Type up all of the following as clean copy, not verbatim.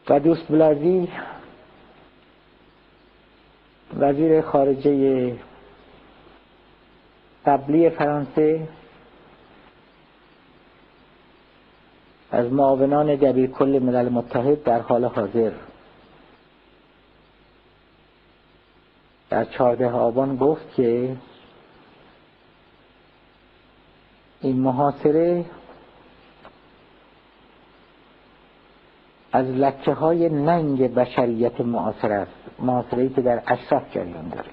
و دوست بلازی وزیر خارجه قبلی فرانسه از معاونان دبیرکل ملل متحد در حال حاضر در 14 آبان گفت که این محاصره از لکه های ننگ بشریت معاصر است، محاصره‌ای که در اشرف جریان داره.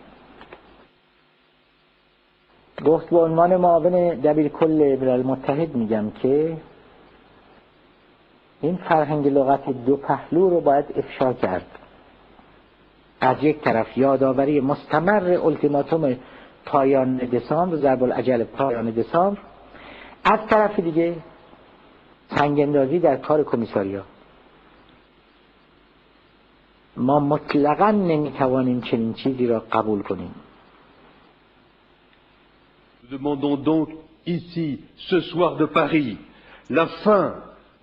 گفت به عنوان معاون دبیرکل ملل متحد میگم که این فرهنگ لغت دو پهلو رو باید افشا کرد. از یک طرف یادآوری مستمر التیماتوم پایان دسامبر، ضرب الاجل پایان دسامبر، از طرف دیگه سنگ‌اندازی در کار کمیساریا. ما مطلقاً نمیتوانیم چنین چیزی را قبول کنیم. Nous demandons donc ici, ce soir de Paris, la fin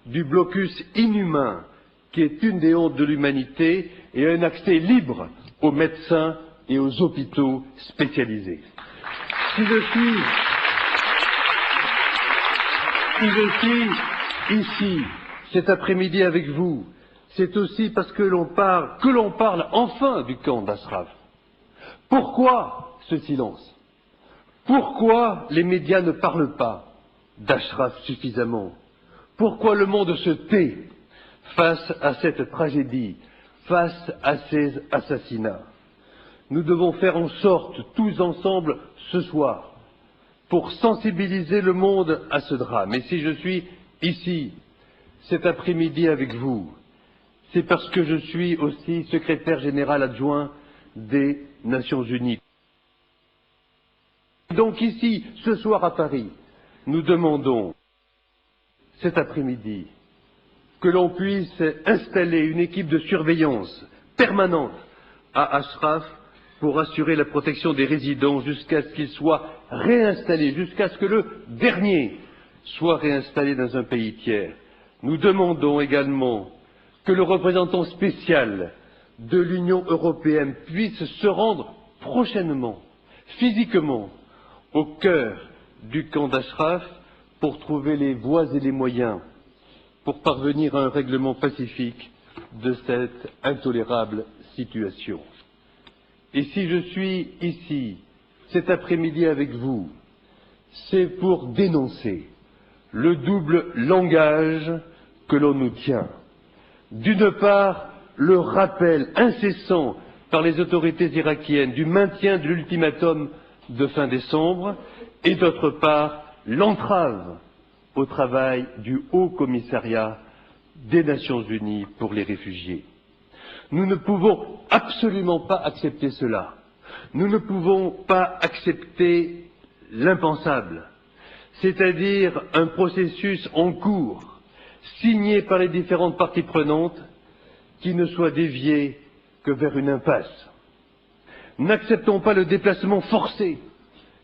du blocus inhumain qui est une des hontes de l'humanité et un accès libre aux médecins et aux hôpitaux spécialisés. Si je suis ici cet après-midi avec vous, c'est aussi parce que l'on parle enfin du camp d'Ashraf. Pourquoi ce silence? Pourquoi les médias ne parlent pas d'Ashraf suffisamment? Pourquoi le monde se tait face à cette tragédie, face à ces assassinats? Nous devons faire en sorte, tous ensemble, ce soir, pour sensibiliser le monde à ce drame. Et si je suis ici, cet après-midi avec vous, c'est parce que je suis aussi secrétaire général adjoint des Nations Unies. Donc ici, ce soir à Paris, nous demandons, cet après-midi, que l'on puisse installer une équipe de surveillance permanente à Ashraf pour assurer la protection des résidents jusqu'à ce qu'ils soient réinstallés, jusqu'à ce que le dernier soit réinstallé dans un pays tiers. Nous demandons également que le représentant spécial de l'Union européenne puisse se rendre prochainement, physiquement, au cœur du camp d'Ashraf pour trouver les voies et les moyens pour parvenir à un règlement pacifique de cette intolérable situation. Et si je suis ici cet après-midi avec vous, c'est pour dénoncer le double langage que l'on nous tient. D'une part, le rappel incessant par les autorités irakiennes du maintien de l'ultimatum de fin décembre, et d'autre part, l'entrave au travail du Haut Commissariat des Nations Unies pour les réfugiés. Nous ne pouvons absolument pas accepter cela. Nous ne pouvons pas accepter l'impensable, c'est-à-dire un processus en cours, signé par les différentes parties prenantes, qui ne soit dévié que vers une impasse. N'acceptons pas le déplacement forcé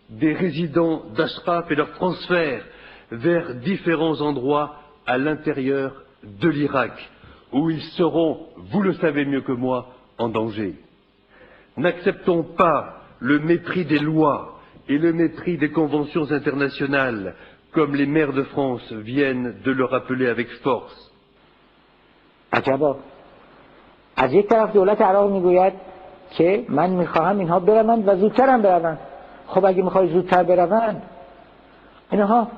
des résidents d'Ashraf et leur transfert vers différents endroits à l'intérieur de l'Irak, où ils seront, vous le savez mieux que moi, en danger. N'acceptons pas le mépris des lois et le mépris des conventions internationales, comme les maires de France viennent de le rappeler avec force. عجبا، از یک طرف دولت عراق میگوید که من میخواهم اینها بروند و زودتر هم بروند. خب اگه میخوای زودتر بروند، اینها